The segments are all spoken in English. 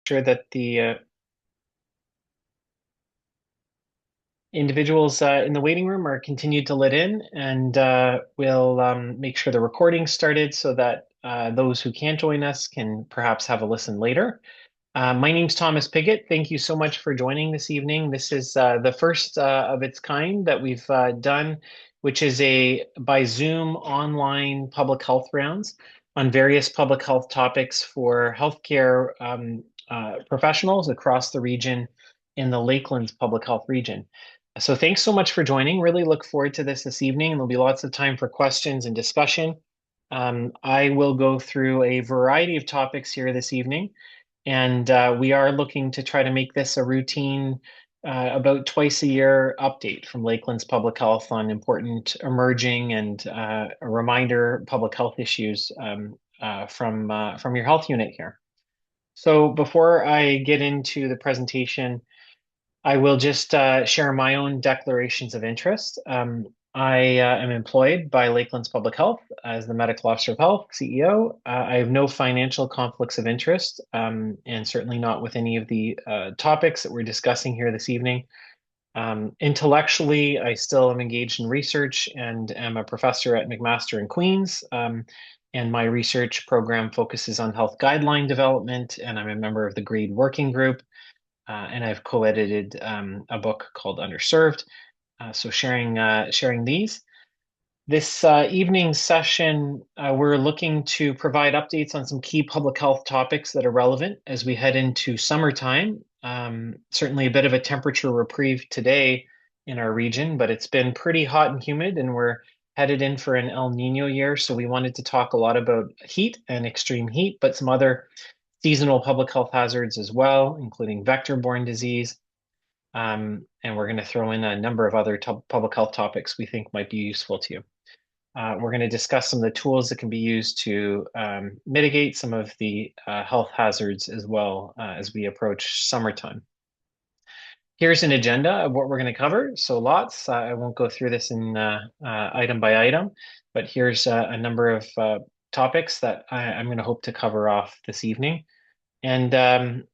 sure that the individuals in the waiting room are continued to let in, and we'll make sure the recording started so that those who can't join us can perhaps have a listen later. My name's Thomas Piggott. Thank you so much for joining this evening. This is the first of its kind that we've done, which is a by Zoom online public health rounds on various public health topics for healthcare professionals across the region in the Lakelands public health region. So thanks so much for joining. Really look forward to this evening, and there'll be lots of time for questions and discussion. I will go through a variety of topics here this evening. And we are looking to try to make this a routine, about twice a year update from Lakelands Public Health on important emerging and a reminder public health issues from your health unit here. So before I get into the presentation, I will just share my own declarations of interest. I am employed by Lakelands Public Health as the Medical Officer of Health, CEO. I have no financial conflicts of interest, and certainly not with any of the topics that we're discussing here this evening. Intellectually, I still am engaged in research and am a professor at McMaster in Queens. And my research program focuses on health guideline development, and I'm a member of the GREED working group. And I've co-edited a book called Underserved. So sharing these. This evening session, we're looking to provide updates on some key public health topics that are relevant as we head into summertime. Certainly a bit of a temperature reprieve today in our region, but it's been pretty hot and humid, and we're headed in for an El Nino year. So we wanted to talk a lot about heat and extreme heat, but some other seasonal public health hazards as well, including vector-borne disease. And we're going to throw in a number of other public health topics we think might be useful to you. We're going to discuss some of the tools that can be used to mitigate some of the health hazards as well as we approach summertime. Here's an agenda of what we're going to cover. So lots. I won't go through this in item by item, but here's a number of topics that I'm going to hope to cover off this evening. And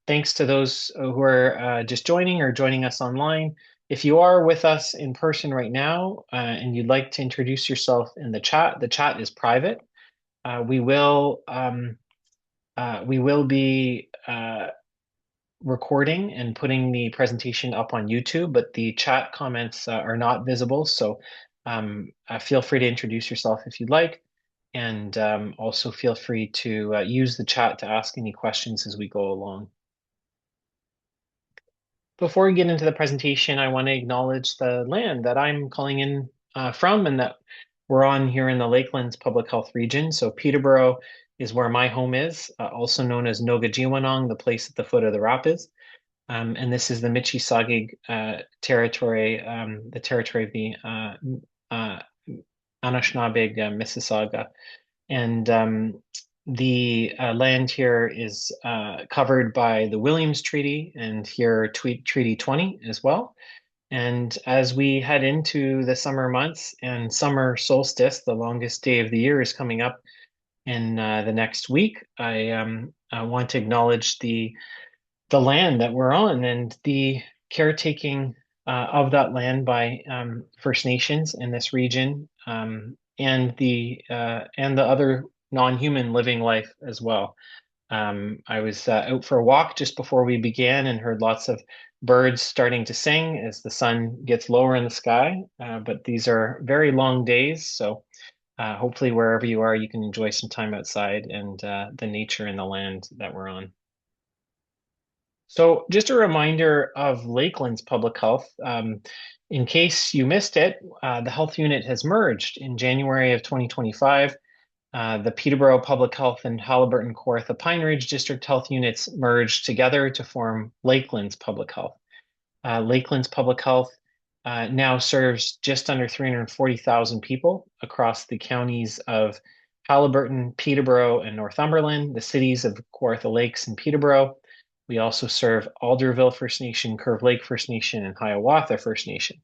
thanks to those who are just joining or joining us online. If you are with us in person right now and you'd like to introduce yourself in the chat is private. We will be recording and putting the presentation up on YouTube, but the chat comments are not visible. So feel free to introduce yourself if you'd like. And also feel free to use the chat to ask any questions as we go along. Before we get into the presentation, I want to acknowledge the land that I'm calling in from and that we're on here in the Lakelands Public Health Region. So Peterborough is where my home is, also known as Nogajiwanong, the place at the foot of the rapids. And this is the Mississauga territory, the territory of the Anishinaabe Mississauga. And the land here is covered by the Williams Treaty and here Treaty 20 as well. And as we head into the summer months and summer solstice, the longest day of the year is coming up in the next week, I want to acknowledge the land that we're on and the caretaking of that land by First Nations in this region, and the other non-human living life as well. I was out for a walk just before we began and heard lots of birds starting to sing as the sun gets lower in the sky. But these are very long days, so hopefully wherever you are, you can enjoy some time outside and the nature and the land that we're on. So just a reminder of Lakelands Public Health. In case you missed it, the health unit has merged in January of 2025. The Peterborough Public Health and Haliburton Kawartha Pine Ridge District Health units merged together to form Lakelands Public Health. Lakelands Public Health now serves just under 340,000 people across the counties of Haliburton, Peterborough, and Northumberland, the cities of Kawartha Lakes and Peterborough. We also serve Alderville First Nation, Curve Lake First Nation, and Hiawatha First Nation.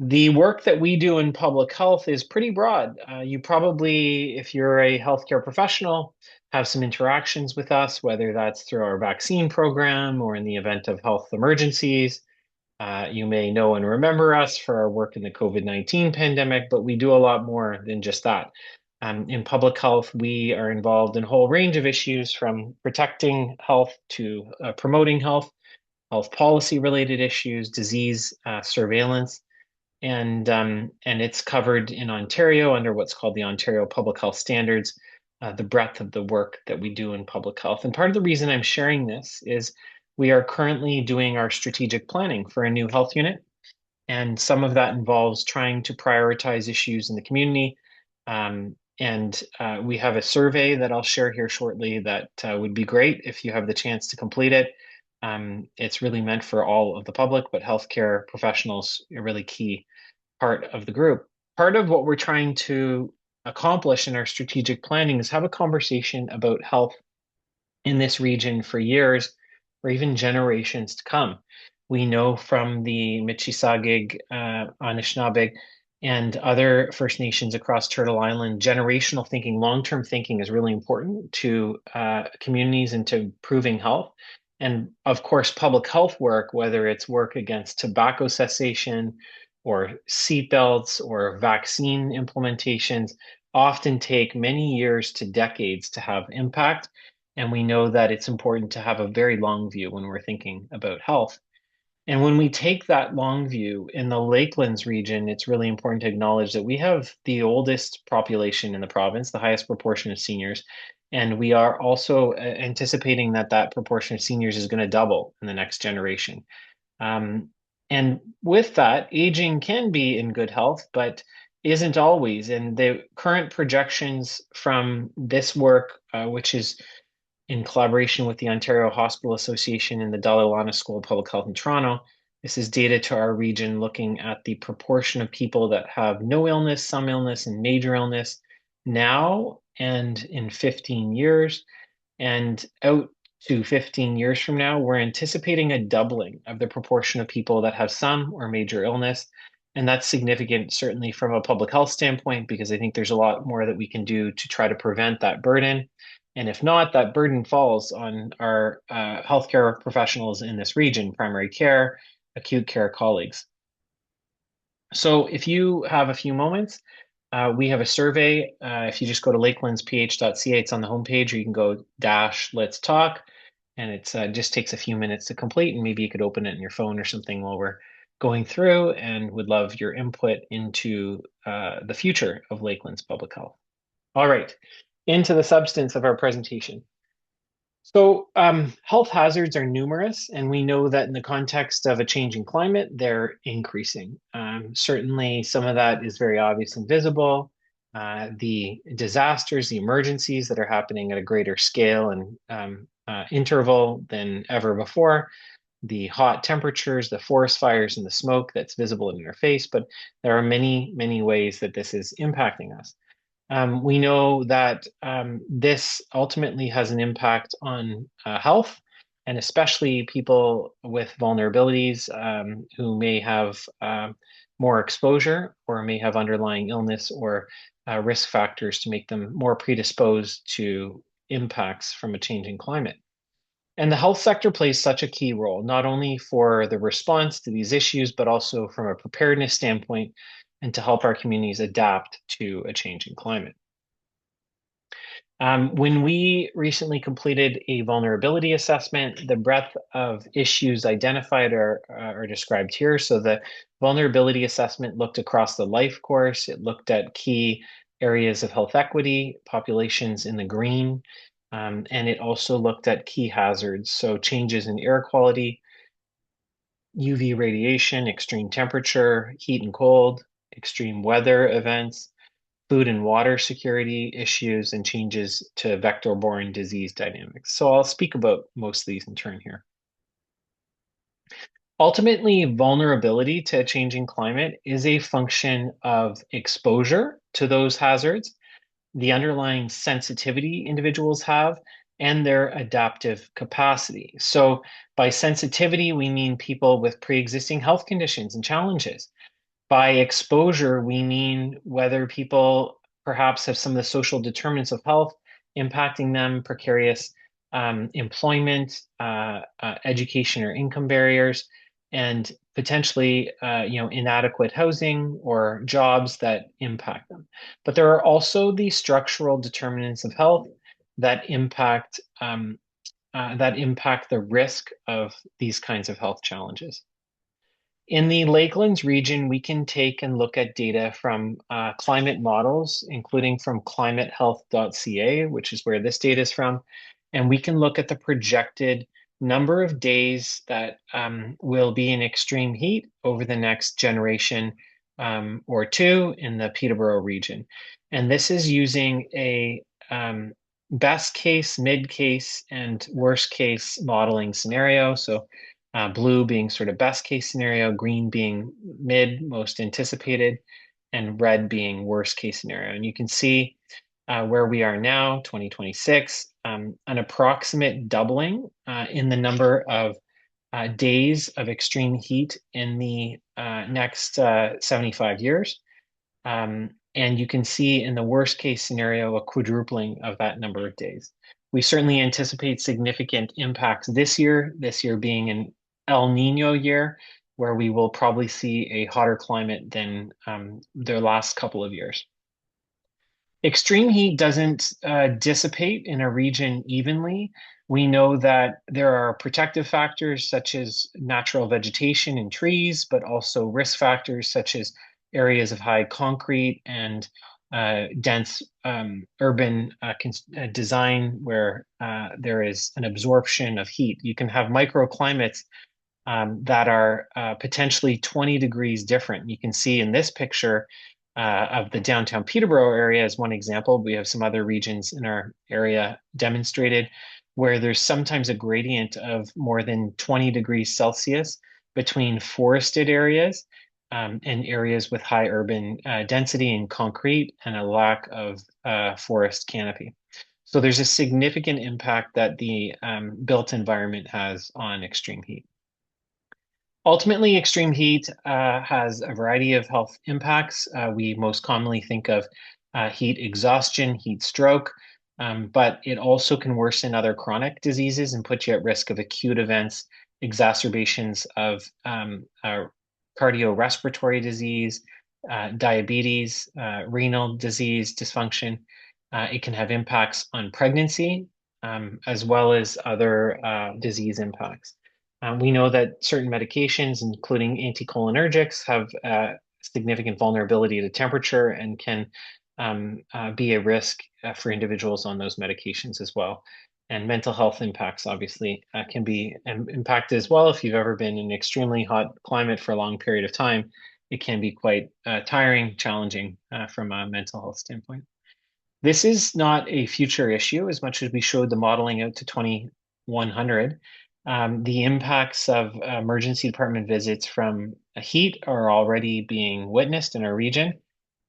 The work that we do in public health is pretty broad. You probably, if you're a healthcare professional, have some interactions with us, whether that's through our vaccine program or in the event of health emergencies. You may know and remember us for our work in the COVID-19 pandemic, but we do a lot more than just that. In public health, we are involved in a whole range of issues from protecting health to promoting health, health policy related issues, disease surveillance, and it's covered in Ontario under what's called the Ontario Public Health Standards, the breadth of the work that we do in public health. And part of the reason I'm sharing this is we are currently doing our strategic planning for a new health unit. And some of that involves trying to prioritize issues in the community. And we have a survey that I'll share here shortly that would be great if you have the chance to complete it. It's really meant for all of the public, but healthcare professionals are really key part of the group. Part of what we're trying to accomplish in our strategic planning is have a conversation about health in this region for years or even generations to come. We know from the Mississauga, Anishinaabe, and other First Nations across Turtle Island, generational thinking, long-term thinking is really important to communities and to improving health. And of course, public health work, whether it's work against tobacco cessation or seatbelts or vaccine implementations, often take many years to decades to have impact. And we know that it's important to have a very long view when we're thinking about health. And when we take that long view in the Lakelands region, it's really important to acknowledge that we have the oldest population in the province, the highest proportion of seniors. And we are also anticipating that that proportion of seniors is going to double in the next generation. Um, and with that, aging can be in good health, but isn't always. And the current projections from this work, which is in collaboration with the Ontario Hospital Association and the Dalai Lama School of Public Health in Toronto. This is data to our region looking at the proportion of people that have no illness, some illness, and major illness now and in 15 years. And out to 15 years from now, we're anticipating a doubling of the proportion of people that have some or major illness. And that's significant, certainly from a public health standpoint, because I think there's a lot more that we can do to try to prevent that burden. And if not, that burden falls on our healthcare professionals in this region, primary care, acute care colleagues. So if you have a few moments, we have a survey. If you just go to lakelandsph.ca, it's on the homepage, or you can go dash let's talk. And it just takes a few minutes to complete, and maybe you could open it in your phone or something while we're going through, and would love your input into the future of Lakeland's public health. All right, into the substance of our presentation. So, health hazards are numerous, and we know that in the context of a changing climate, they're increasing. Certainly, some of that is very obvious and visible. The disasters, the emergencies that are happening at a greater scale and interval than ever before, the hot temperatures, the forest fires, and the smoke that's visible in your face. But there are many, many ways that this is impacting us. We know that this ultimately has an impact on health, and especially people with vulnerabilities who may have more exposure or may have underlying illness or risk factors to make them more predisposed to impacts from a changing climate. And the health sector plays such a key role, not only for the response to these issues, but also from a preparedness standpoint and to help our communities adapt to a changing climate. When we recently completed a vulnerability assessment, the breadth of issues identified are described here. So the vulnerability assessment looked across the life course. It looked at key areas of health equity, populations in the green, and it also looked at key hazards. So changes in air quality, UV radiation, extreme temperature, heat and cold, extreme weather events, food and water security issues, and changes to vector-borne disease dynamics. So I'll speak about most of these in turn here. Ultimately, vulnerability to a changing climate is a function of exposure to those hazards, the underlying sensitivity individuals have, and their adaptive capacity. So by sensitivity, we mean people with pre-existing health conditions and challenges. By exposure, we mean whether people perhaps have some of the social determinants of health impacting them, precarious employment, education or income barriers, and potentially, inadequate housing or jobs that impact them. But there are also the structural determinants of health that impact the risk of these kinds of health challenges. In the Lakelands region, we can take and look at data from climate models, including from climatehealth.ca, which is where this data is from. And we can look at the projected number of days that will be in extreme heat over the next generation or two in the Peterborough region. And this is using a best case, mid case, and worst case modeling scenario. So blue being sort of best case scenario, green being mid, most anticipated, and red being worst case scenario. And you can see where we are now, 2026, an approximate doubling in the number of days of extreme heat in the next 75 years. And you can see in the worst case scenario, a quadrupling of that number of days. We certainly anticipate significant impacts this year being an El Nino year, where we will probably see a hotter climate than the last couple of years. Extreme heat doesn't dissipate in a region evenly. We know that there are protective factors such as natural vegetation and trees, but also risk factors such as areas of high concrete and dense urban design where there is an absorption of heat. You can have microclimates that are potentially 20 degrees different. You can see in this picture of the downtown Peterborough area as one example. We have some other regions in our area demonstrated where there's sometimes a gradient of more than 20 degrees Celsius between forested areas and areas with high urban density and concrete and a lack of forest canopy. So there's a significant impact that the built environment has on extreme heat. Ultimately, extreme heat has a variety of health impacts. We most commonly think of heat exhaustion, heat stroke, but it also can worsen other chronic diseases and put you at risk of acute events, exacerbations of cardiorespiratory disease, diabetes, renal disease, dysfunction. It can have impacts on pregnancy, as well as other disease impacts. We know that certain medications, including anticholinergics, have significant vulnerability to temperature and can be a risk for individuals on those medications as well. And mental health impacts obviously can be impacted as well. If you've ever been in an extremely hot climate for a long period of time, it can be quite tiring, challenging from a mental health standpoint. This is not a future issue as much as we showed the modeling out to 2100. The impacts of emergency department visits from heat are already being witnessed in our region.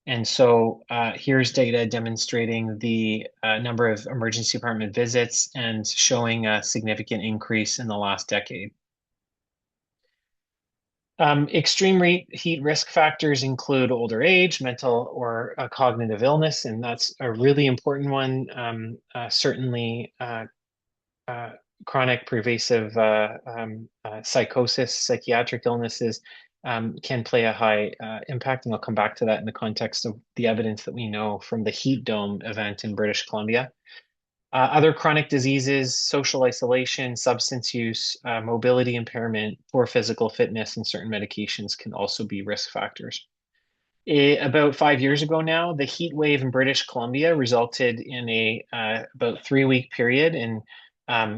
And so here's data demonstrating the number of emergency department visits and showing a significant increase in the last decade. Extreme heat risk factors include older age, mental or cognitive illness, and that's a really important one. Certainly, chronic pervasive psychosis, psychiatric illnesses can play a high impact, and I'll come back to that in the context of the evidence that we know from the heat dome event in British Columbia. Other chronic diseases, social isolation, substance use, mobility impairment, poor physical fitness, and certain medications can also be risk factors. About 5 years ago now, the heat wave in British Columbia resulted in a about 3-week period in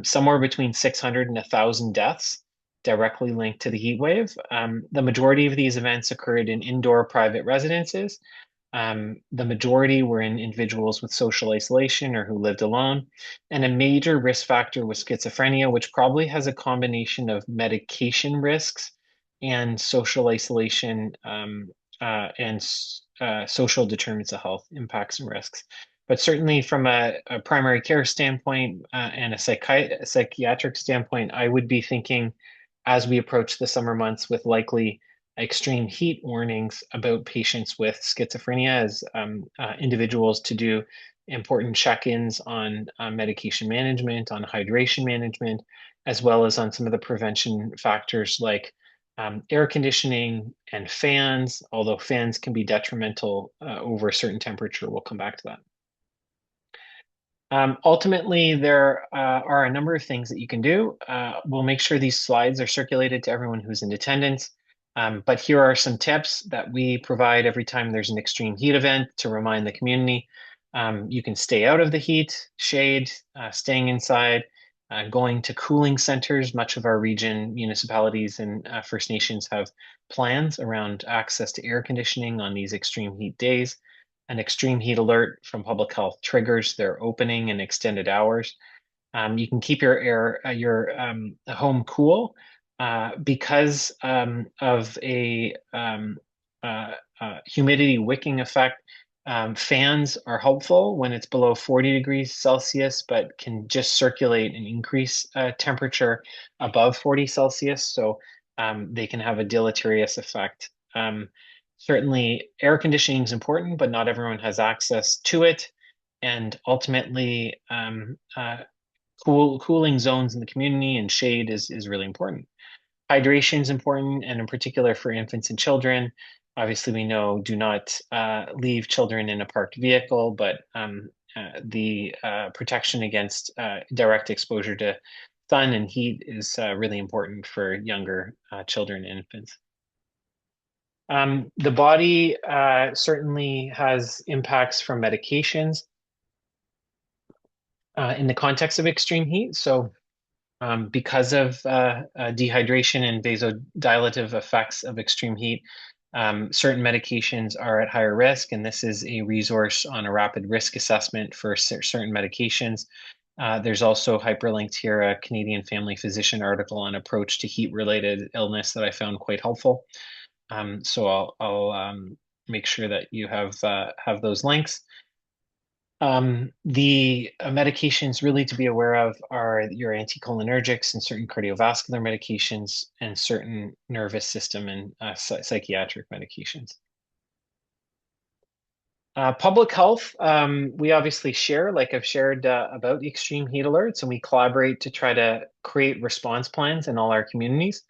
somewhere between 600 and 1,000 deaths directly linked to the heat wave. The majority of these events occurred in indoor private residences. The majority were in individuals with social isolation or who lived alone. And a major risk factor was schizophrenia, which probably has a combination of medication risks and social isolation and social determinants of health impacts and risks. But certainly from a primary care standpoint and a psychiatric standpoint, I would be thinking as we approach the summer months with likely extreme heat warnings about patients with schizophrenia as individuals to do important check-ins on medication management, on hydration management, as well as on some of the prevention factors like air conditioning and fans, although fans can be detrimental over a certain temperature. We'll come back to that. Ultimately, there are a number of things that you can do. We'll make sure these slides are circulated to everyone who's in attendance. But here are some tips that we provide every time there's an extreme heat event to remind the community. You can stay out of the heat, shade, staying inside, going to cooling centers. Much of our region, municipalities and First Nations have plans around access to air conditioning on these extreme heat days. An extreme heat alert from public health triggers their opening and extended hours. You can keep your home cool because of a humidity wicking effect. Fans are helpful when it's below 40 degrees Celsius, but can just circulate and increase temperature above 40 Celsius. So they can have a deleterious effect. Certainly, air conditioning is important, but not everyone has access to it. And ultimately, cooling zones in the community and shade is really important. Hydration is important, and in particular for infants and children. Obviously, we know do not leave children in a parked vehicle, but the protection against direct exposure to sun and heat is really important for younger children and infants. The body certainly has impacts from medications in the context of extreme heat. So because of dehydration and vasodilative effects of extreme heat, certain medications are at higher risk, and this is a resource on a rapid risk assessment for certain medications. There's also hyperlinked here a Canadian Family Physician article on approach to heat-related illness that I found quite helpful. So I'll make sure that you have those links. The medications really to be aware of are your anticholinergics and certain cardiovascular medications and certain nervous system and psychiatric medications. Public health, we obviously share, like I've shared about the extreme heat alerts, and we collaborate to try to create response plans in all our communities.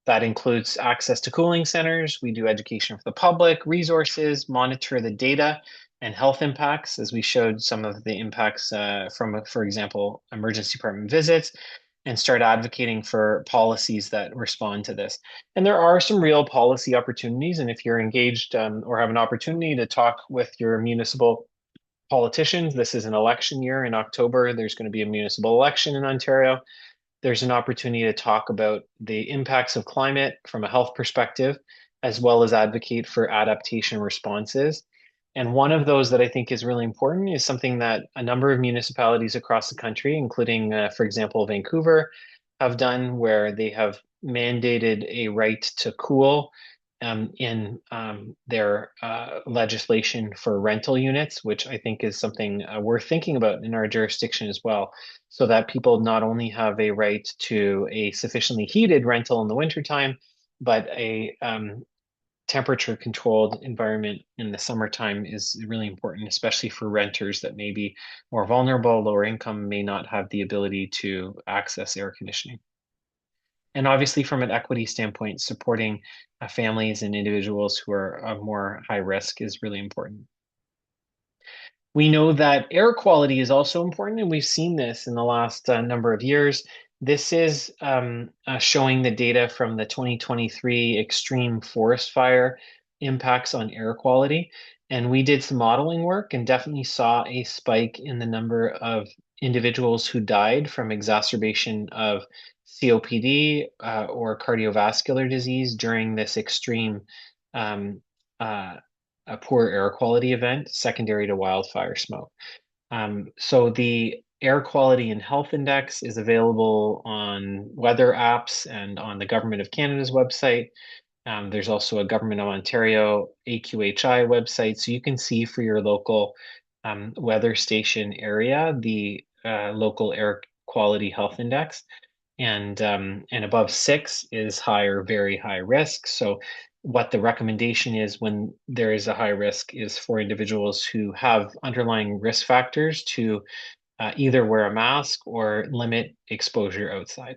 That includes access to cooling centers. We do education for the public, resources, monitor the data and health impacts, as we showed some of the impacts from, for example, emergency department visits, and start advocating for policies that respond to this. And there are some real policy opportunities. And if you're engaged or have an opportunity to talk with your municipal politicians, this is an election year in October. There's going to be a municipal election in Ontario. There's an opportunity to talk about the impacts of climate from a health perspective, as well as advocate for adaptation responses. And one of those that I think is really important is something that a number of municipalities across the country, including, for example, Vancouver, have done, where they have mandated a right to cool in their legislation for rental units, which I think is something worth thinking about in our jurisdiction as well, so that people not only have a right to a sufficiently heated rental in the wintertime, but a temperature controlled environment in the summertime is really important, especially for renters that may be more vulnerable, lower income, may not have the ability to access air conditioning. And obviously, from an equity standpoint, supporting families and individuals who are of more high risk is really important. We know that air quality is also important, and we've seen this in the last number of years. This is showing the data from the 2023 extreme forest fire impacts on air quality. And we did some modeling work and definitely saw a spike in the number of individuals who died from exacerbation of COPD or cardiovascular disease during this extreme a poor air quality event secondary to wildfire smoke. So the Air Quality and Health Index is available on weather apps and on the Government of Canada's website. There's also a Government of Ontario AQHI website, so you can see for your local weather station area the local air quality health index, and above 6 is high or very high risk. So what the recommendation is when there is a high risk is for individuals who have underlying risk factors to either wear a mask or limit exposure outside.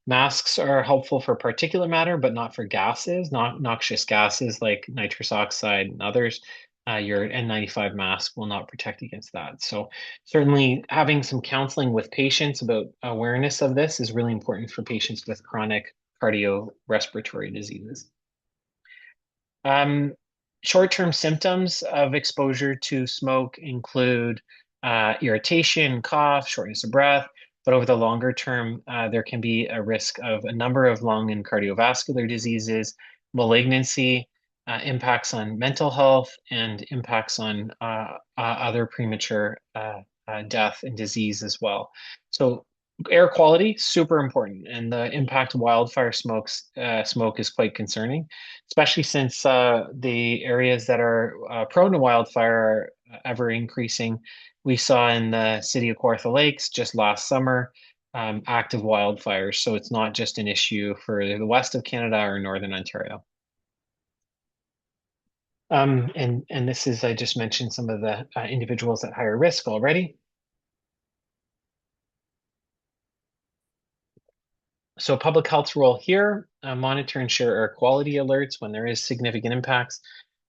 Masks are helpful for particulate matter, but not for gases, not noxious gases like nitrous oxide and others. Your N95 mask will not protect against that. So certainly having some counseling with patients about awareness of this is really important for patients with chronic cardiorespiratory diseases. Um, Short-term symptoms of exposure to smoke include irritation, cough, shortness of breath, but over the longer term, there can be a risk of a number of lung and cardiovascular diseases, malignancy, impacts on mental health, and impacts on other premature death and disease as well. So air quality, super important, and the impact of wildfire smoke is quite concerning, especially since the areas that are prone to wildfire are ever increasing. We saw in the city of Kawartha Lakes just last summer active wildfires, so it's not just an issue for the west of Canada or northern Ontario. And this is, I just mentioned some of the individuals at higher risk already. So public health's role here, monitor and share air quality alerts when there is significant impacts,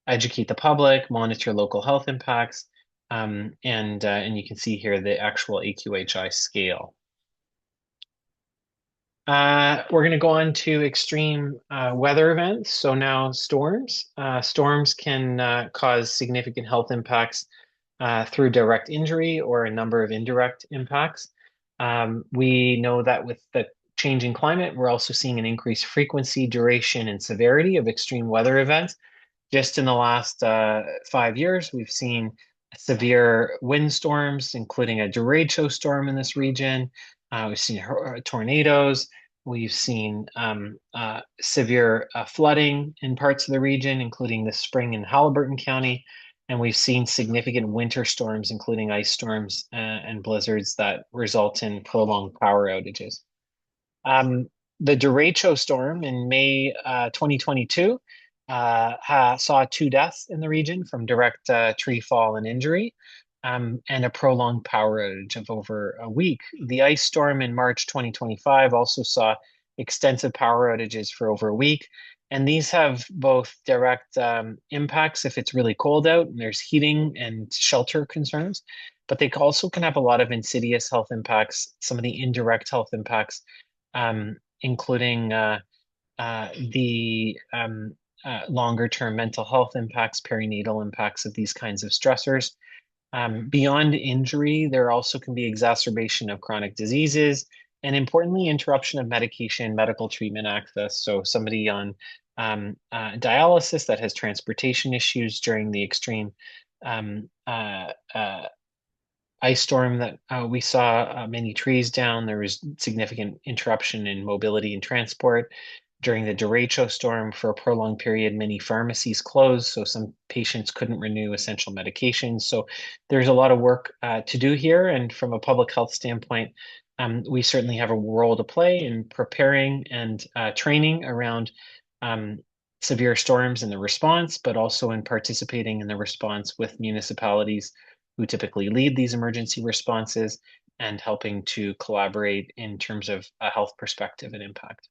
educate the public, monitor local health impacts, and you can see here the actual AQHI scale. We're going to go on to extreme weather events. So now storms. Storms can cause significant health impacts through direct injury or a number of indirect impacts. We know that with the changing climate, we're also seeing an increased frequency, duration, and severity of extreme weather events. Just in the last 5 years, we've seen severe windstorms, including a derecho storm in this region. We've seen tornadoes. We've seen severe flooding in parts of the region, including this spring in Haliburton County. And we've seen significant winter storms, including ice storms and blizzards that result in prolonged power outages. Um, the derecho storm in May 2022 saw 2 deaths in the region from direct tree fall and injury, and a prolonged power outage of over a week. The ice storm in March 2025 also saw extensive power outages for over a week. And these have both direct impacts if it's really cold out and there's heating and shelter concerns, but they also can have a lot of insidious health impacts, some of the indirect health impacts, including the longer term mental health impacts, perinatal impacts of these kinds of stressors. Beyond injury, there also can be exacerbation of chronic diseases, and importantly, interruption of medication, medical treatment access. So somebody on dialysis that has transportation issues during the extreme ice storm that we saw many trees down. There was significant interruption in mobility and transport. During the derecho storm, for a prolonged period, many pharmacies closed, so some patients couldn't renew essential medications. So there's a lot of work to do here. And from a public health standpoint, we certainly have a role to play in preparing and training around severe storms and the response, but also in participating in the response with municipalities who typically lead these emergency responses and helping to collaborate in terms of a health perspective and impact.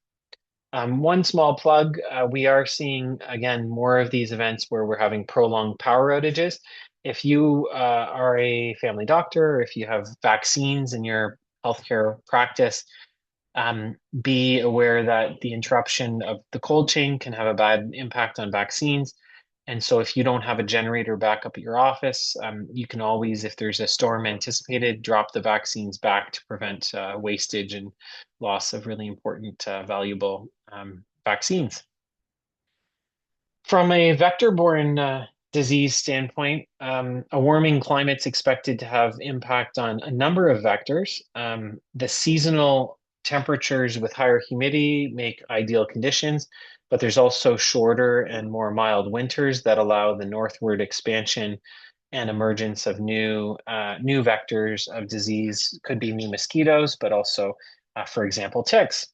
One small plug, we are seeing, again, more of these events where we're having prolonged power outages. If you are a family doctor, or if you have vaccines in your healthcare practice, be aware that the interruption of the cold chain can have a bad impact on vaccines. And so if you don't have a generator backup at your office, you can always, if there's a storm anticipated, drop the vaccines back to prevent wastage and loss of really important, valuable vaccines. From a vector-borne disease standpoint, a warming climate's expected to have impact on a number of vectors. The seasonal temperatures with higher humidity make ideal conditions, but there's also shorter and more mild winters that allow the northward expansion and emergence of new vectors of disease. Could be new mosquitoes, but also, for example, ticks.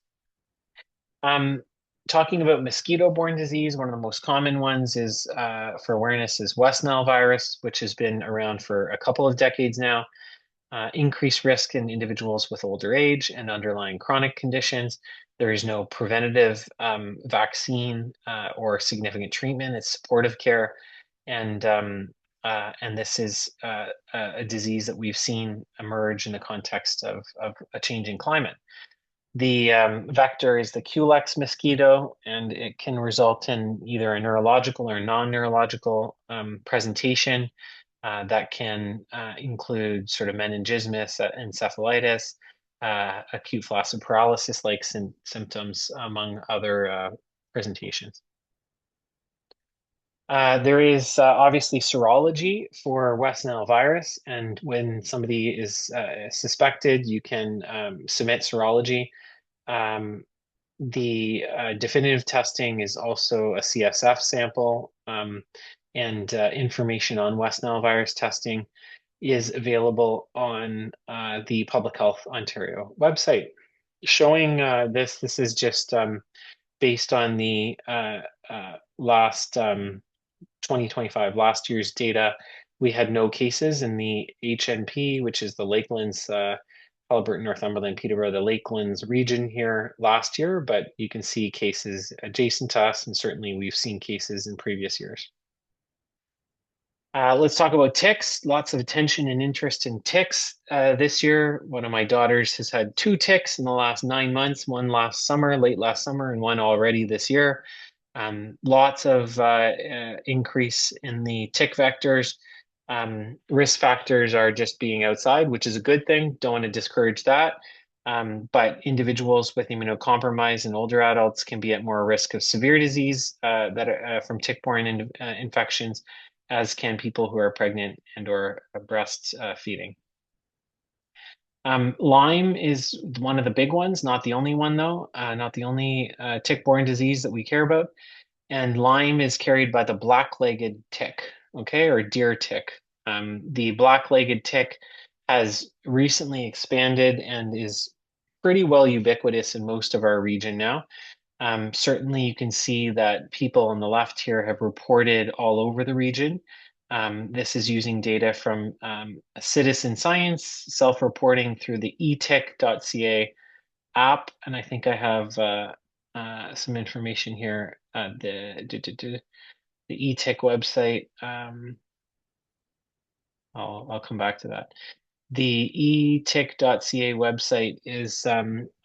talking about mosquito-borne disease, one of the most common ones is, for awareness, is West Nile virus, which has been around for a couple of decades now. Increased risk in individuals with older age and underlying chronic conditions. There is no preventative vaccine or significant treatment. It's supportive care, and this is a disease that we've seen emerge in the context of a changing climate. The vector is the Culex mosquito, and it can result in either a neurological or non-neurological presentation that can include sort of meningismus, encephalitis, acute flaccid paralysis-like symptoms, among other presentations. There is obviously serology for West Nile virus, and when somebody is suspected, you can submit serology. Um, the definitive testing is also a CSF sample, and information on West Nile virus testing is available on the Public Health Ontario website. Showing this is just based on the last 2025, last year's data. We had no cases in the HNP, which is the Lakelands, Haliburton, Northumberland, Peterborough, the Lakelands region here last year, but you can see cases adjacent to us, and certainly we've seen cases in previous years. Let's talk about ticks. Lots of attention and interest in ticks this year. One of my daughters has had 2 ticks in the last 9 months, one last summer, late last summer, and one already this year. Lots of increase in the tick vectors. Risk factors are just being outside, which is a good thing. Don't want to discourage that. But individuals with immunocompromise and older adults can be at more risk of severe disease from tick-borne infections, as can people who are pregnant and or breastfeeding. Lyme is one of the big ones, not the only one though, not the only tick-borne disease that we care about. And Lyme is carried by the black-legged tick, okay, or deer tick. The black-legged tick has recently expanded and is pretty well ubiquitous in most of our region now. Certainly, you can see that people on the left here have reported all over the region. This is using data from citizen science, self-reporting through the etick.ca app, and I think I have some information here. The etick website. I'll come back to that. The etick.ca website is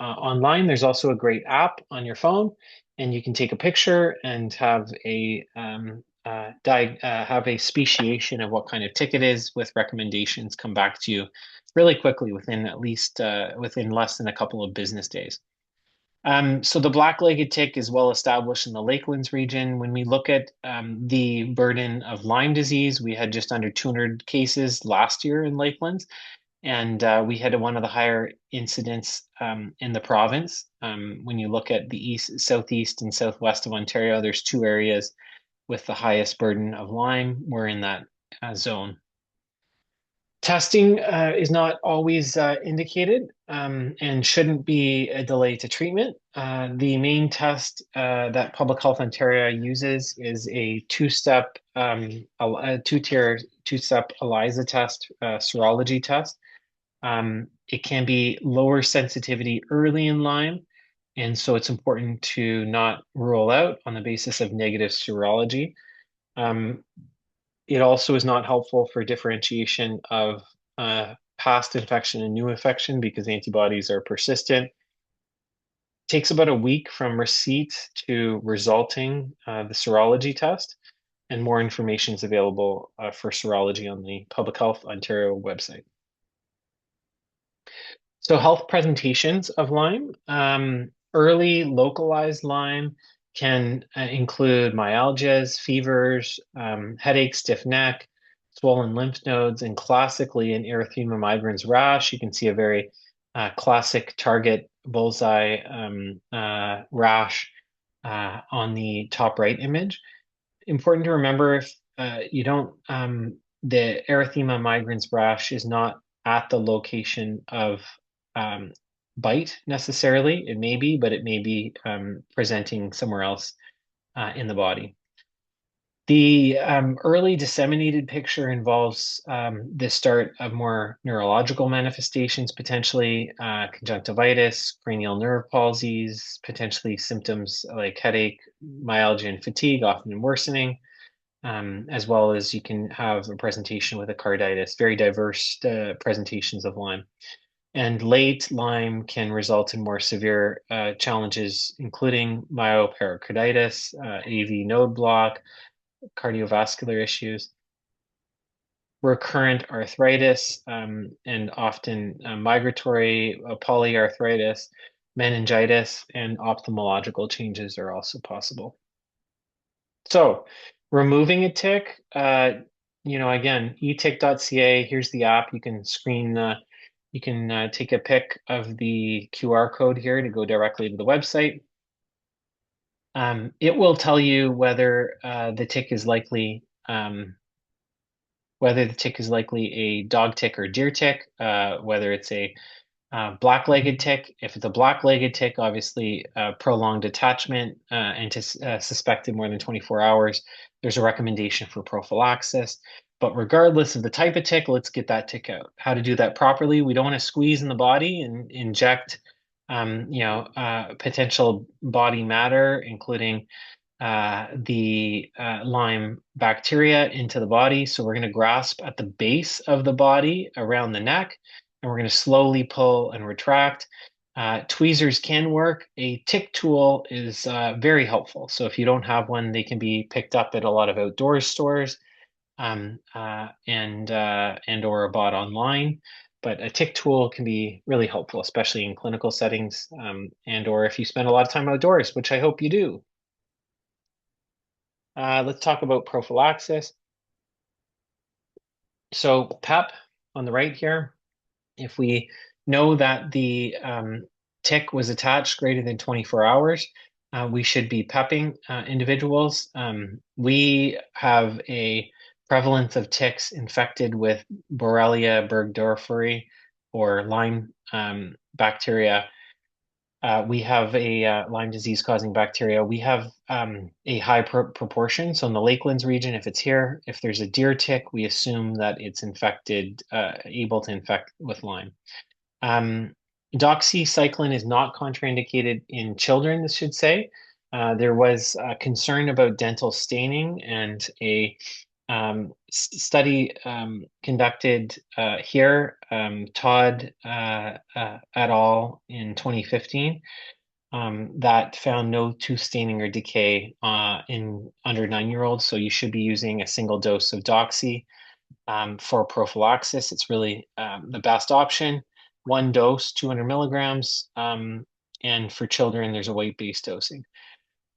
online. There's also a great app on your phone, and you can take a picture and have a speciation of what kind of tick it is, with recommendations come back to you really quickly within within less than a couple of business days. So the black-legged tick is well established in the Lakelands region. When we look at the burden of Lyme disease, we had just under 200 cases last year in Lakelands, and we had one of the higher incidents in the province. When you look at the east, southeast, and southwest of Ontario, there's 2 areas with the highest burden of Lyme. We're in that zone. Testing is not always indicated and shouldn't be a delay to treatment. The main test that Public Health Ontario uses is a two-step, two-step ELISA test, serology test. It can be lower sensitivity early in Lyme, and so it's important to not rule out on the basis of negative serology. It also is not helpful for differentiation of past infection and new infection because antibodies are persistent. It takes about a week from receipt to resulting the serology test, and more information is available for serology on the Public Health Ontario website. So health presentations of Lyme. Early localized Lyme can include myalgias, fevers, headache, stiff neck, swollen lymph nodes, and classically an erythema migrans rash. You can see a very classic target bullseye rash on the top right image. Important to remember, if you don't, the erythema migrans rash is not at the location of bite necessarily. It may be, but it may be presenting somewhere else in the body. The early disseminated picture involves the start of more neurological manifestations, potentially conjunctivitis, cranial nerve palsies, potentially symptoms like headache, myalgia, and fatigue, often worsening, as well as you can have a presentation with a carditis, very diverse presentations of Lyme. And late Lyme can result in more severe challenges, including myopericarditis, AV node block, cardiovascular issues, recurrent arthritis, and often migratory polyarthritis, meningitis, and ophthalmological changes are also possible. So, removing a tick, again, etick.ca, here's the app. You can take a pic of the QR code here to go directly to the website. It will tell you whether the tick is likely whether the tick is likely a dog tick or deer tick, whether it's a black-legged tick. If it's a black-legged tick, obviously prolonged attachment and suspected more than 24 hours, there's a recommendation for prophylaxis. But regardless of the type of tick, let's get that tick out. How to do that properly? We don't want to squeeze in the body and inject, potential body matter, including the Lyme bacteria into the body. So we're going to grasp at the base of the body around the neck, and we're going to slowly pull and retract. Tweezers can work. A tick tool is very helpful. So if you don't have one, they can be picked up at a lot of outdoor stores and or bought online. But a tick tool can be really helpful, especially in clinical settings and or if you spend a lot of time outdoors, which I hope you do. Let's talk about prophylaxis. So PEP on the right here, if we know that the tick was attached greater than 24 hours, we should be pepping individuals. We have a prevalence of ticks infected with Borrelia burgdorferi or Lyme bacteria. We have a Lyme disease causing bacteria. We have a high proportion. So in the Lakelands region, if it's here, if there's a deer tick, we assume that it's infected, able to infect with Lyme. Doxycycline is not contraindicated in children, this should say. There was concern about dental staining, and a study conducted here, Todd et al. In 2015, that found no tooth staining or decay in under 9-year-olds. So you should be using a single dose of doxy for prophylaxis. It's really the best option. One dose, 200 milligrams, and for children, there's a weight-based dosing.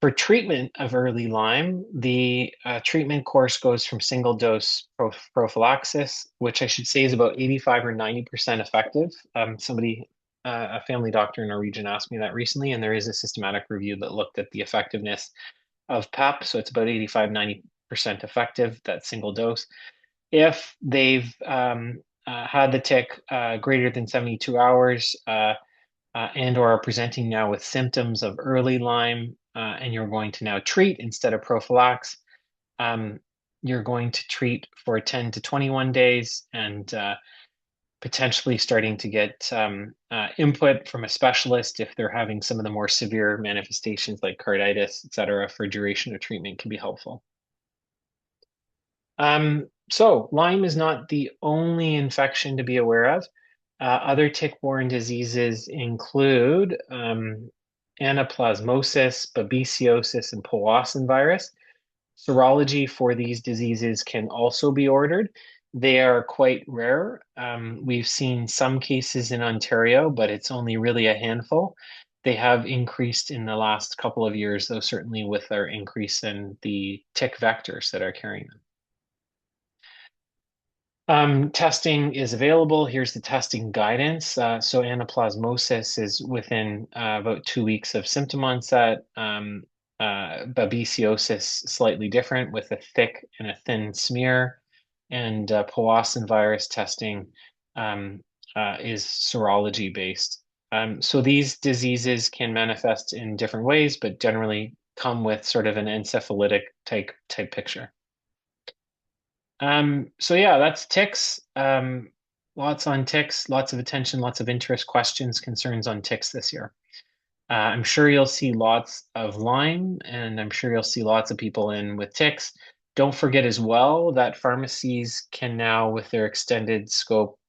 For treatment of early Lyme, the treatment course goes from single dose prophylaxis, which I should say is about 85 or 90% effective. A family doctor in our region asked me that recently, and there is a systematic review that looked at the effectiveness of PEP. So it's about 85, 90% effective, that single dose. If they've had the tick greater than 72 hours and or are presenting now with symptoms of early Lyme, and you're going to now treat instead of prophylax, you're going to treat for 10 to 21 days and potentially starting to get input from a specialist if they're having some of the more severe manifestations like carditis, et cetera, for duration of treatment can be helpful. So Lyme is not the only infection to be aware of. Other tick-borne diseases include anaplasmosis, babesiosis, and Powassan virus. Serology for these diseases can also be ordered. They are quite rare. We've seen some cases in Ontario, but it's only really a handful. They have increased in the last couple of years, though, certainly with our increase in the tick vectors that are carrying them. Testing is available. Here's the testing guidance. So anaplasmosis is within about 2 weeks of symptom onset. Babesiosis slightly different with a thick and a thin smear. And Powassan virus testing is serology based. So these diseases can manifest in different ways, but generally come with sort of an encephalitic type picture. So yeah, that's ticks. Lots on ticks, lots of attention, lots of interest, questions, concerns on ticks this year. I'm sure you'll see lots of Lyme, and I'm sure you'll see lots of people in with ticks. Don't forget as well that pharmacies can now, with their extended scope,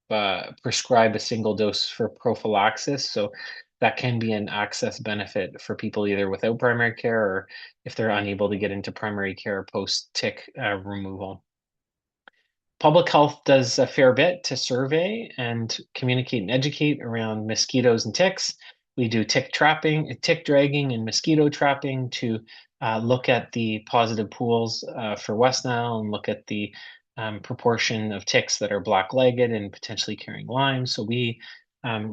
prescribe a single dose for prophylaxis. So that can be an access benefit for people either without primary care or if they're unable to get into primary care post-tick removal. Public health does a fair bit to survey and communicate and educate around mosquitoes and ticks. We do tick trapping, tick dragging, and mosquito trapping to look at the positive pools for West Nile and look at the proportion of ticks that are black-legged and potentially carrying Lyme. So we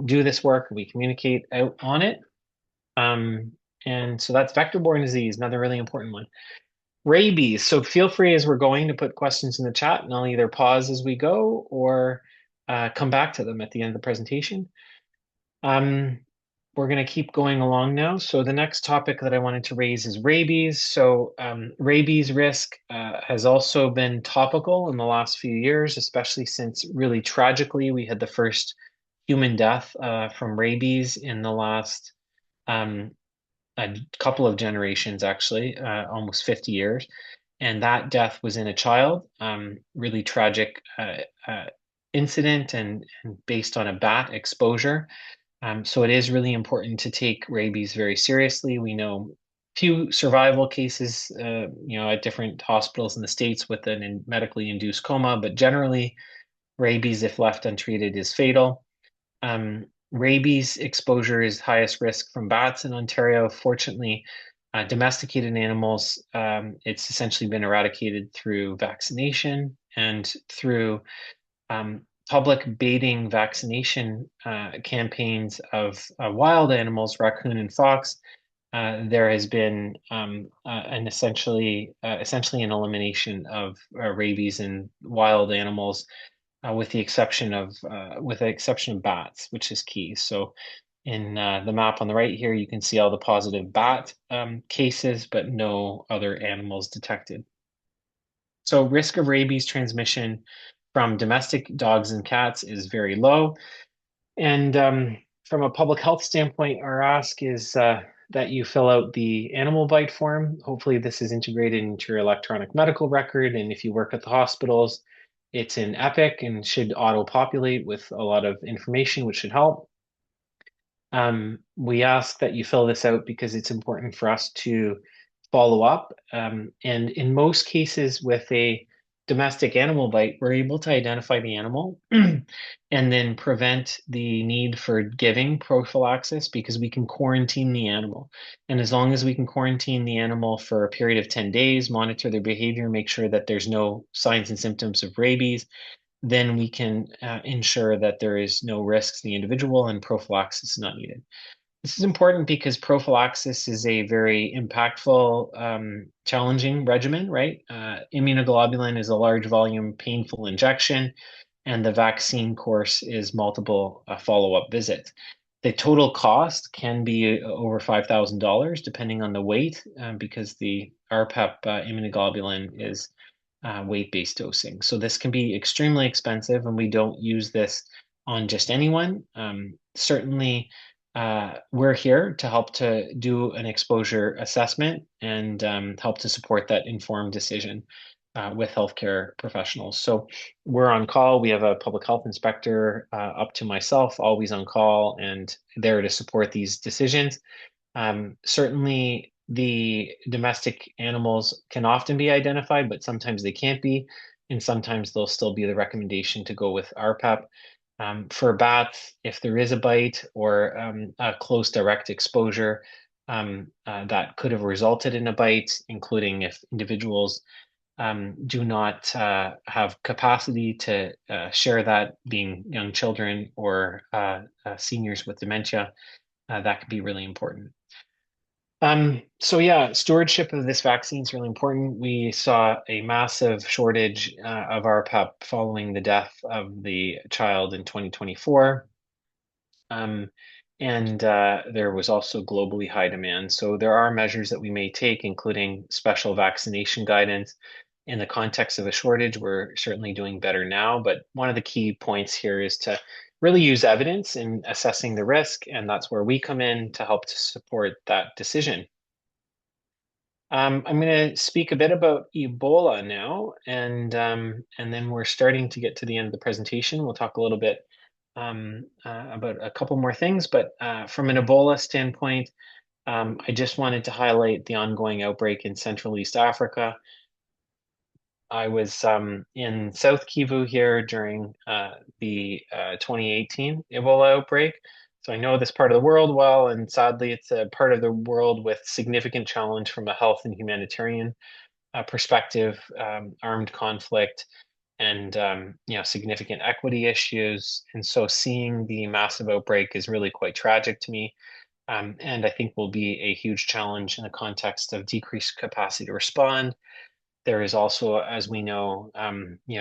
do this work, we communicate out on it. Um, and so that's vector-borne disease, another really important one. Rabies. So feel free as we're going to put questions in the chat, and I'll either pause as we go or come back to them at the end of the presentation. Um, we're going to keep going along now. So the next topic that I wanted to raise is rabies. So rabies risk has also been topical in the last few years, especially since really tragically we had the first human death from rabies in the last um, a couple of generations, actually, almost 50 years. And that death was in a child, really tragic incident and based on a bat exposure. So it is really important to take rabies very seriously. We know few survival cases, at different hospitals in the States with an medically induced coma, but generally, rabies, if left untreated, is fatal. Rabies exposure is highest risk from bats in Ontario. Fortunately, domesticated animals, it's essentially been eradicated through vaccination and through public baiting vaccination campaigns of wild animals, raccoon and fox. There has been an essentially an elimination of rabies in wild animals with the exception of bats, which is key. So in the map on the right here, you can see all the positive bat cases, but no other animals detected. So risk of rabies transmission from domestic dogs and cats is very low. And from a public health standpoint, our ask is that you fill out the animal bite form. Hopefully, this is integrated into your electronic medical record. And if you work at the hospitals, it's in Epic and should auto-populate with a lot of information, which should help. We ask that you fill this out because it's important for us to follow up. And in most cases, with a domestic animal bite, we're able to identify the animal and then prevent the need for giving prophylaxis because we can quarantine the animal. And as long as we can quarantine the animal for a period of 10 days, monitor their behavior, make sure that there's no signs and symptoms of rabies, then we can ensure that there is no risk to the individual and prophylaxis is not needed. This is important because prophylaxis is a very impactful, challenging regimen, right? Immunoglobulin is a large volume, painful injection, and the vaccine course is multiple follow-up visits. The total cost can be over $5,000 depending on the weight, because the RPEP immunoglobulin is weight-based dosing. So this can be extremely expensive, and we don't use this on just anyone. Certainly, we're here to help to do an exposure assessment and help to support that informed decision with healthcare professionals. So we're on call. We have a public health inspector up to myself, always on call and there to support these decisions. Certainly, the domestic animals can often be identified, but sometimes they can't be, and sometimes there'll still be the recommendation to go with RPEP. For bats, if there is a bite or a close direct exposure that could have resulted in a bite, including if individuals do not have capacity to share that, being young children or seniors with dementia, that could be really important. So yeah, stewardship of this vaccine is really important. We saw a massive shortage of RPEP following the death of the child in 2024. And there was also globally high demand. So there are measures that we may take, including special vaccination guidance. In the context of a shortage, we're certainly doing better now. But one of the key points here is to really use evidence in assessing the risk. And that's where we come in to help to support that decision. I'm going to speak a bit about Ebola now, and then we're starting to get to the end of the presentation. We'll talk a little bit about a couple more things, but from an Ebola standpoint, I just wanted to highlight the ongoing outbreak in Central East Africa. I was in South Kivu here during the 2018 Ebola outbreak. So I know this part of the world well, and sadly, it's a part of the world with significant challenge from a health and humanitarian perspective, armed conflict, and significant equity issues. And so seeing the massive outbreak is really quite tragic to me. And I think will be a huge challenge in the context of decreased capacity to respond. There is also, as we know,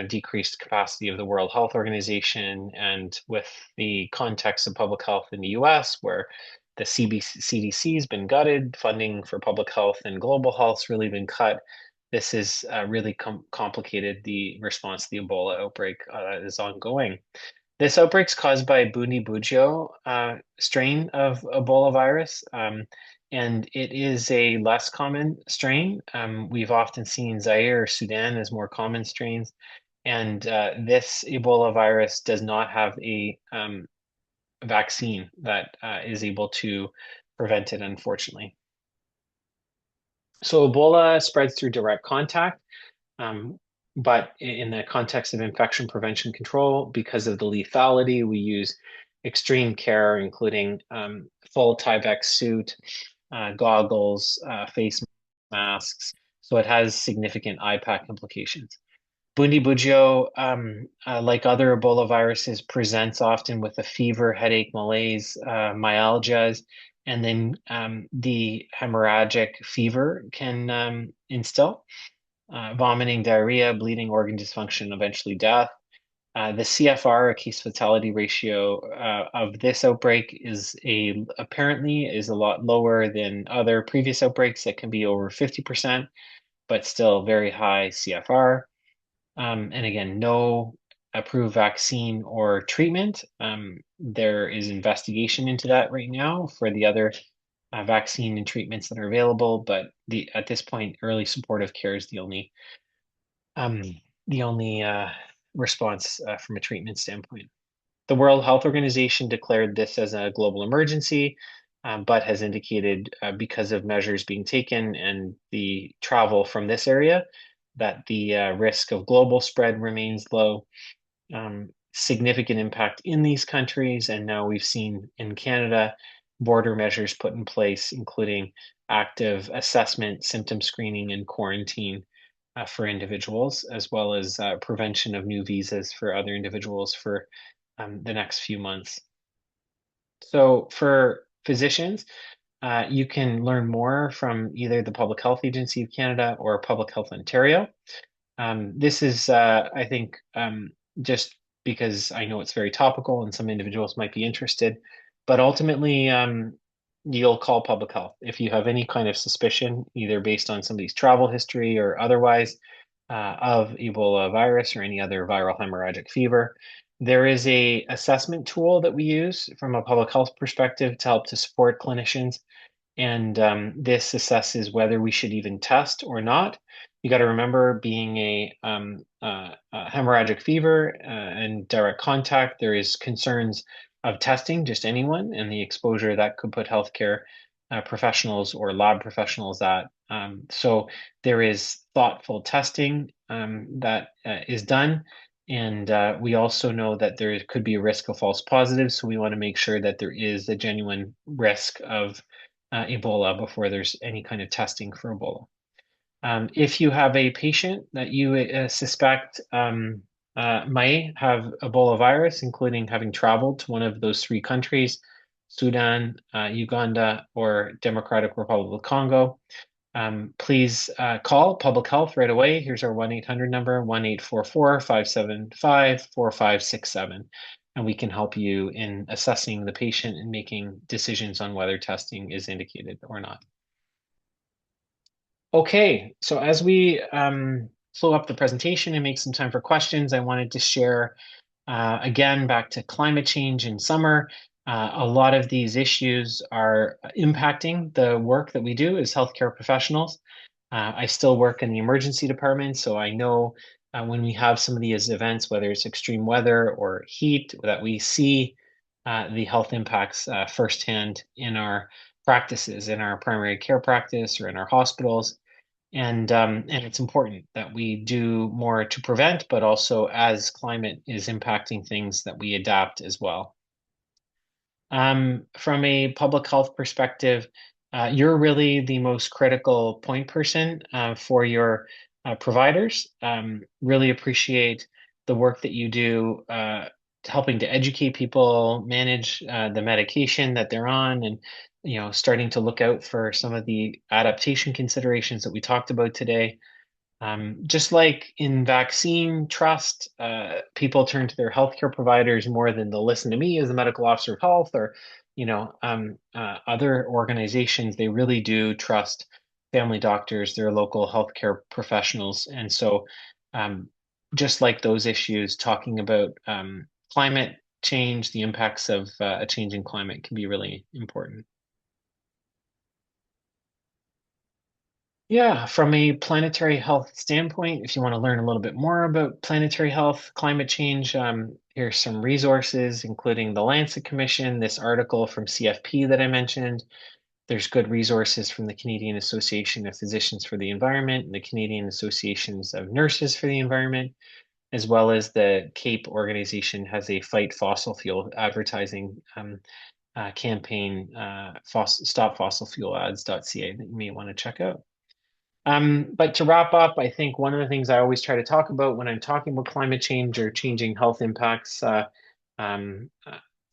decreased capacity of the World Health Organization, and with the context of public health in the U.S., where the CDC has been gutted, funding for public health and global health's really been cut. This has really complicated the response to the Ebola outbreak is ongoing. This outbreak's caused by Bundibugyo strain of Ebola virus, and it is a less common strain. We've often seen Zaire or Sudan as more common strains, and this Ebola virus does not have a vaccine that is able to prevent it, unfortunately. So Ebola spreads through direct contact. Um, but in the context of infection prevention control, because of the lethality, we use extreme care, including full Tyvek suit, goggles, face masks. So it has significant IPAC implications. Bundibugyo, like other Ebola viruses, presents often with a fever, headache, malaise, myalgias, and then the hemorrhagic fever can instill vomiting, diarrhea, bleeding, organ dysfunction, eventually death. The CFR, a case fatality ratio of this outbreak, apparently is a lot lower than other previous outbreaks that can be over 50%, but still very high CFR. And again, no approved vaccine or treatment. There is investigation into that right now for the other vaccine and treatments that are available, but at this point, early supportive care is um, the only response from a treatment standpoint. The World Health Organization declared this as a global emergency, but has indicated because of measures being taken and the travel from this area, that the risk of global spread remains low. Significant impact in these countries, and now we've seen in Canada border measures put in place, including active assessment, symptom screening, and quarantine for individuals, as well as prevention of new visas for other individuals for the next few months. So for physicians, you can learn more from either the Public Health Agency of Canada or Public Health Ontario. This is, I think, just because I know it's very topical and some individuals might be interested, but ultimately, you'll call public health if you have any kind of suspicion, either based on somebody's travel history or otherwise, of Ebola virus or any other viral hemorrhagic fever. There is a assessment tool that we use from a public health perspective to help to support clinicians, and this assesses whether we should even test or not. You got to remember, being a hemorrhagic fever and direct contact, there is concerns of testing just anyone and the exposure that could put healthcare professionals or lab professionals at. So there is thoughtful testing that is done. And we also know that there could be a risk of false positives. So we want to make sure that there is a genuine risk of Ebola before there's any kind of testing for Ebola. If you have a patient that you suspect might have Ebola virus, including having traveled to one of those three countries, Sudan, Uganda, or Democratic Republic of Congo, please call public health right away. Here's our 1-800 number, 1-844-575-4567. and we can help you in assessing the patient and making decisions on whether testing is indicated or not. Okay, so as we flow up the presentation and make some time for questions, I wanted to share again back to climate change in summer. A lot of these issues are impacting the work that we do as healthcare professionals. I still work in the emergency department, so I know when we have some of these events, whether it's extreme weather or heat, that we see the health impacts firsthand in our practices, in our primary care practice or in our hospitals. And it's important that we do more to prevent, but also as climate is impacting things that we adapt as well. From a public health perspective, you're really the most critical point person for your providers. Really appreciate the work that you do, helping to educate people, manage the medication that they're on, and starting to look out for some of the adaptation considerations that we talked about today. Just like in vaccine trust, people turn to their healthcare providers more than they'll listen to me as a medical officer of health or, other organizations. They really do trust family doctors, their local healthcare professionals. And so, um, just like those issues, talking about climate change, the impacts of a changing climate can be really important. Yeah, from a planetary health standpoint, if you want to learn a little bit more about planetary health, climate change, here's some resources, including the Lancet Commission, this article from CFP that I mentioned. There's good resources from the Canadian Association of Physicians for the Environment and the Canadian Associations of Nurses for the Environment, as well as the CAPE organization has a Fight Fossil Fuel advertising campaign, stopfossilfuelads.ca that you may want to check out. But to wrap up, I think one of the things I always try to talk about when I'm talking about climate change or changing health impacts, um, uh,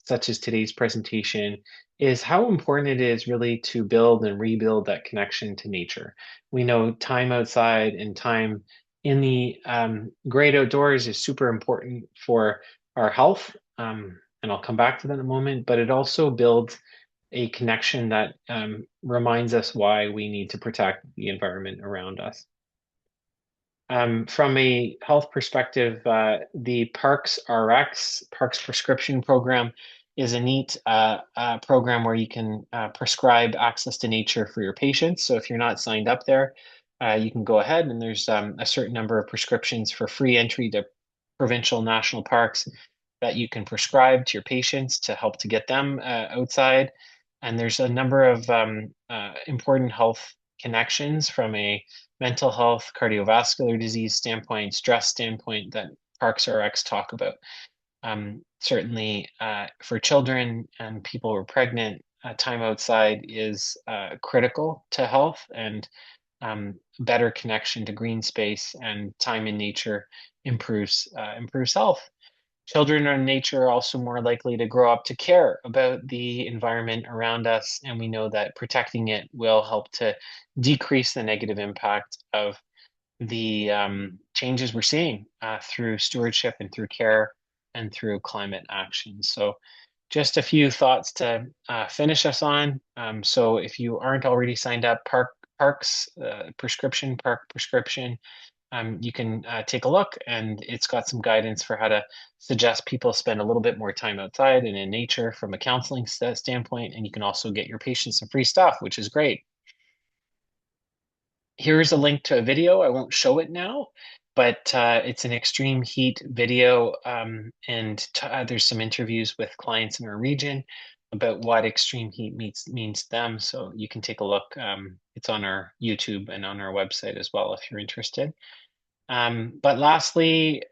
such as today's presentation, is how important it is really to build and rebuild that connection to nature. We know time outside and time in the great outdoors is super important for our health. And I'll come back to that in a moment, but it also builds a connection that reminds us why we need to protect the environment around us. From a health perspective, the Parks RX, Parks Prescription Program, is a neat program where you can prescribe access to nature for your patients. So if you're not signed up there, you can go ahead and there's a certain number of prescriptions for free entry to provincial national parks that you can prescribe to your patients to help to get them outside. And there's a number of important health connections from a mental health, cardiovascular disease standpoint, stress standpoint that Parks RX talk about. Certainly for children and people who are pregnant, time outside is critical to health and better connection to green space and time in nature improves health. Children in nature are also more likely to grow up to care about the environment around us, and we know that protecting it will help to decrease the negative impact of the changes we're seeing through stewardship and through care and through climate action. So, just a few thoughts to finish us on. So, if you aren't already signed up, Parks prescription, Park prescription, you can take a look, and it's got some guidance for how to suggest people spend a little bit more time outside and in nature from a counseling standpoint. And you can also get your patients some free stuff, which is great. Here's a link to a video. I won't show it now, but it's an extreme heat video, and there's some interviews with clients in our region about what extreme heat means to them. So you can take a look. It's on our YouTube and on our website as well if you're interested. But lastly,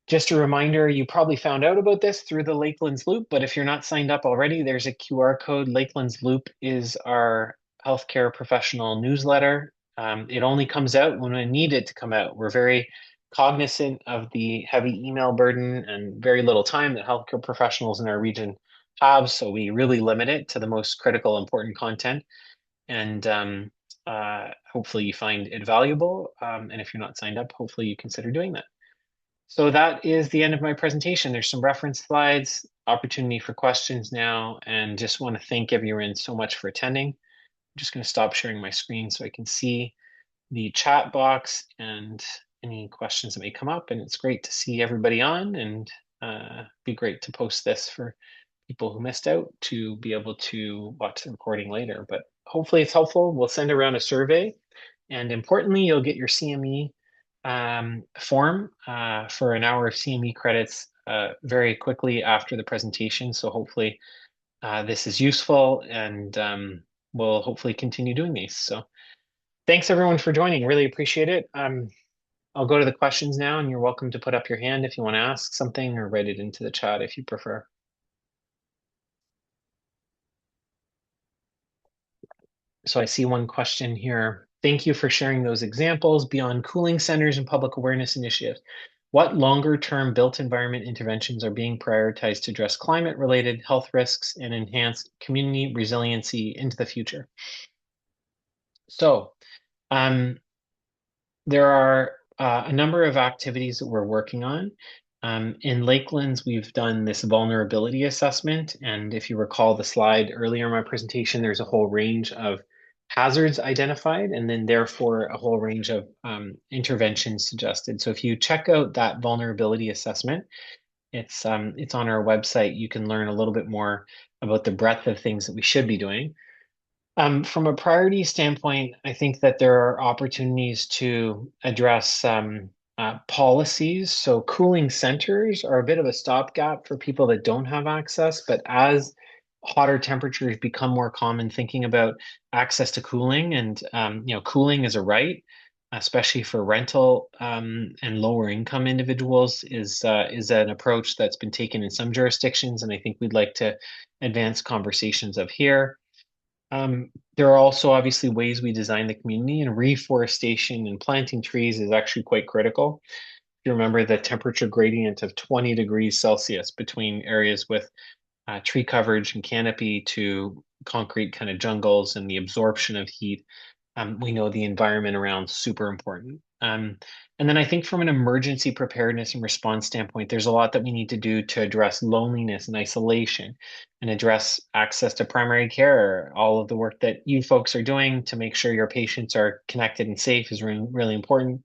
just a reminder, you probably found out about this through the Lakelands Loop, but if you're not signed up already, there's a QR code. Lakelands Loop is our healthcare professional newsletter. It only comes out when we need it to come out. We're very cognizant of the heavy email burden and very little time that healthcare professionals in our region have, so we really limit it to the most critical, important content. And hopefully you find it valuable. And if you're not signed up, hopefully you consider doing that. So that is the end of my presentation. There's some reference slides, opportunity for questions now, and just want to thank everyone so much for attending. I'm just going to stop sharing my screen so I can see the chat box and any questions that may come up. And it's great to see everybody on, and be great to post this for people who missed out to be able to watch the recording later. But hopefully it's helpful. We'll send around a survey, and importantly, you'll get your CME form for an hour of CME credits very quickly after the presentation. So hopefully this is useful, and we'll hopefully continue doing these. So thanks everyone for joining. Really appreciate it. I'll go to the questions now, and you're welcome to put up your hand if you want to ask something, or write it into the chat if you prefer. So I see one question here. Thank you for sharing those examples beyond cooling centers and public awareness initiatives. What longer-term built environment interventions are being prioritized to address climate-related health risks and enhance community resiliency into the future? So, um, there are a number of activities that we're working on. In Lakelands, we've done this vulnerability assessment. And if you recall the slide earlier in my presentation, there's a whole range of hazards identified, and then therefore a whole range of interventions suggested. So if you check out that vulnerability assessment, it's on our website. You can learn a little bit more about the breadth of things that we should be doing. From a priority standpoint, I think that there are opportunities to address policies. So cooling centers are a bit of a stopgap for people that don't have access, but as hotter temperatures become more common, thinking about access to cooling, and cooling is a right, especially for rental and lower income individuals, is an approach that's been taken in some jurisdictions, and I think we'd like to advance conversations of here. There are also obviously ways we design the community, and reforestation and planting trees is actually quite critical. If you remember the temperature gradient of 20 degrees Celsius between areas with tree coverage and canopy to concrete kind of jungles, and the absorption of heat, we know the environment around super important. And then I think from an emergency preparedness and response standpoint, there's a lot that we need to do to address loneliness and isolation, and address access to primary care. All of the work that you folks are doing to make sure your patients are connected and safe is really, really important.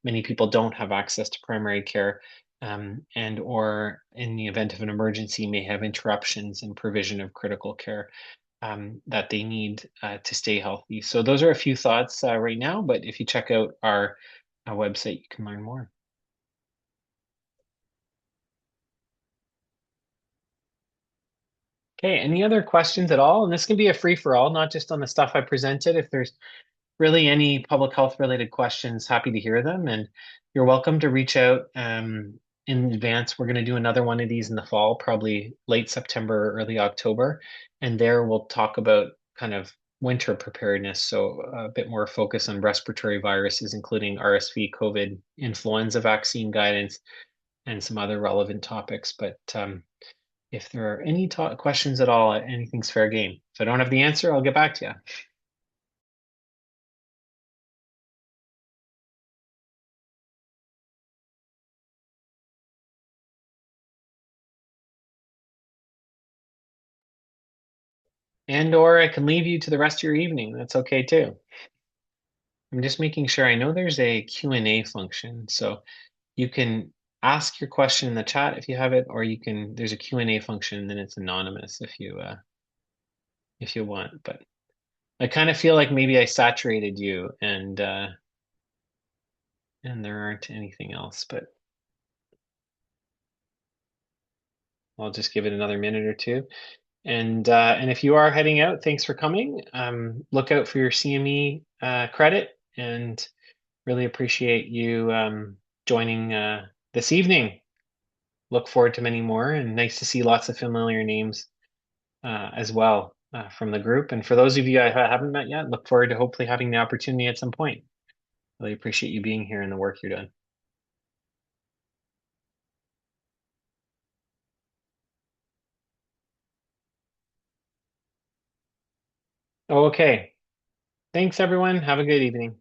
Many people don't have access to primary care, and or in the event of an emergency may have interruptions in provision of critical care that they need to stay healthy. So those are a few thoughts right now, but if you check out our website, you can learn more. Okay, any other questions at all? And this can be a free for all, not just on the stuff I presented. If there's really any public health related questions, happy to hear them. And you're welcome to reach out in advance. We're going to do another one of these in the fall, probably late September, early October. And there we'll talk about kind of winter preparedness. So a bit more focus on respiratory viruses, including RSV, COVID, influenza vaccine guidance, and some other relevant topics. But if there are any questions at all, anything's fair game. If I don't have the answer, I'll get back to you. And or I can leave you to the rest of your evening. That's okay too. I'm just making sure. I know there's a Q&A function, so you can ask your question in the chat if you have it, or there's a Q&A function, and then it's anonymous if you want. But I kind of feel like maybe I saturated you, and there aren't anything else, but I'll just give it another minute or two. And if you are heading out, thanks for coming. Look out for your CME credit, and really appreciate you joining this evening. Look forward to many more, and nice to see lots of familiar names as well from the group. And for those of you I haven't met yet, look forward to hopefully having the opportunity at some point. Really appreciate you being here and the work you're doing. Okay. Thanks, everyone. Have a good evening.